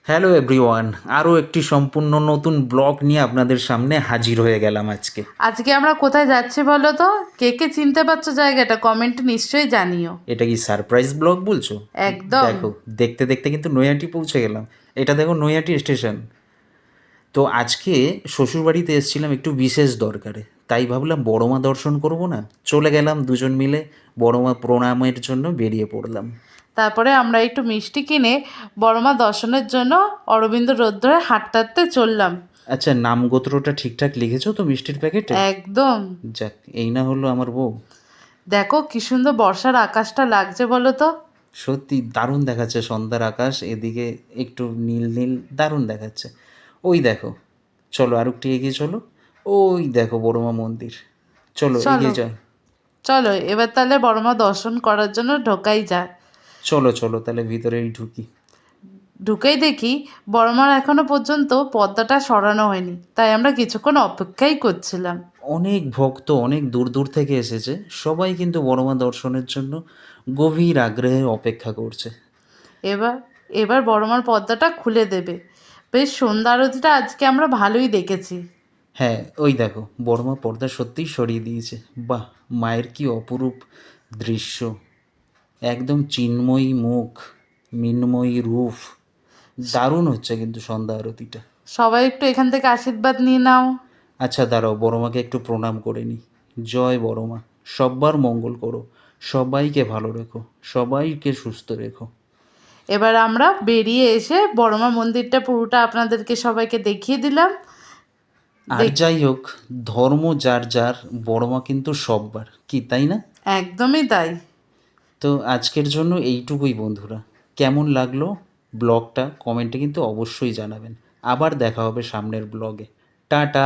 Hello everyone, আরও একটি সম্পূর্ণ নতুন ব্লগ নিয়ে আপনাদের সামনে হাজির হয়ে গেলাম আজকে। আজকে আমরা কোথায় যাচ্ছি বলো তো? কে কে চিনতে পারছো জায়গাটা? কমেন্টে নিশ্চয়ই জানিও। এটা কি সারপ্রাইজ ব্লগ বলছো? একদম। দেখো, দেখতে দেখতে কিন্তু নৈহাটি পৌঁছে গেলাম। এটা দেখো নৈহাটি স্টেশন। তো আজকে শ্বশুরবাড়িতে এসেছিলাম একটু বিশেষ দরকারে, তাই ভাবলাম বড়মা দর্শন করব না, চলে গেলাম দুজন মিলে বড়মা প্রণামের জন্য বেরিয়ে পড়লাম। তারপরে আমরা একটু মিষ্টি কিনে বড়মা দর্শনের জন্য অরবিন্দ রোড ধরে হাঁটতে হাঁটতে চললাম। আচ্ছা, নাম গোত্রটা ঠিকঠাক লিখেছো তো মিষ্টির প্যাকেটে? একদম। যাক, এই না হলো আমার বউ। দেখো কি সুন্দর বর্ষার আকাশটা লাগছে বলো তো। সত্যি দারুণ দেখাচ্ছে সন্ধ্যার আকাশ, এদিকে একটু নীল নীল, দারুণ দেখাচ্ছে। ওই দেখো, চলো আর একটু এগিয়ে চলো। ওই দেখো বড়মা মন্দির, চলো চলো এগিয়ে যাও। চলো এবার তাহলে বড়মা দর্শন করার জন্য ঢোকাই যায়। চলো চলো তাহলে ভিতরেই ঢুকি। ঢুকেই দেখি বড়মার এখনো পর্যন্ত পর্দাটা সরানো হয়নি, তাই আমরা কিছুক্ষণ অপেক্ষাই করছিলাম। অনেক ভক্ত অনেক দূর দূর থেকে এসেছে, সবাই কিন্তু বড়মা দর্শনের জন্য গভীর আগ্রহে অপেক্ষা করছে। এবার এবার বড়মার পর্দাটা খুলে দেবে। বেশ সন্ধ্যা আরতিটা আজকে আমরা ভালোই দেখেছি। হ্যাঁ, ওই দেখো বড়মা পর্দা সত্যিই সরিয়ে দিয়েছে। বাহ, মায়ের কি অপরূপ দৃশ্য! একদম চিন্ময়ী মুখ, মৃন্ময়ী রূপ, দারুণ হচ্ছে কিন্তু সন্ধ্যা আরতিটা। সবাই একটু এখান থেকে আশীর্বাদ নিয়ে নাও। আচ্ছা দাঁড়াও, বড়মাকে একটু প্রণাম করে নিই। জয় বড়মা, সব্বার মঙ্গল করো, সবাইকে ভালো রেখো, সবাইকে সুস্থ রেখো। এবার আমরা বেরিয়ে এসে বড়মা মন্দিরটা পুরোটা আপনাদেরকে সবাইকে দেখিয়ে দিলাম। আর দেখ, যাই হোক, ধর্ম যার যার, বড়মা কিন্তু সব্বার, কি তাই না? একদমই তাই। তো আজকের জন্য এইটুকুই বন্ধুরা। কেমন লাগলো ব্লগটা কমেন্টে কিন্তু অবশ্যই জানাবেন। আবার দেখা হবে সামনের ব্লগে। টাটা।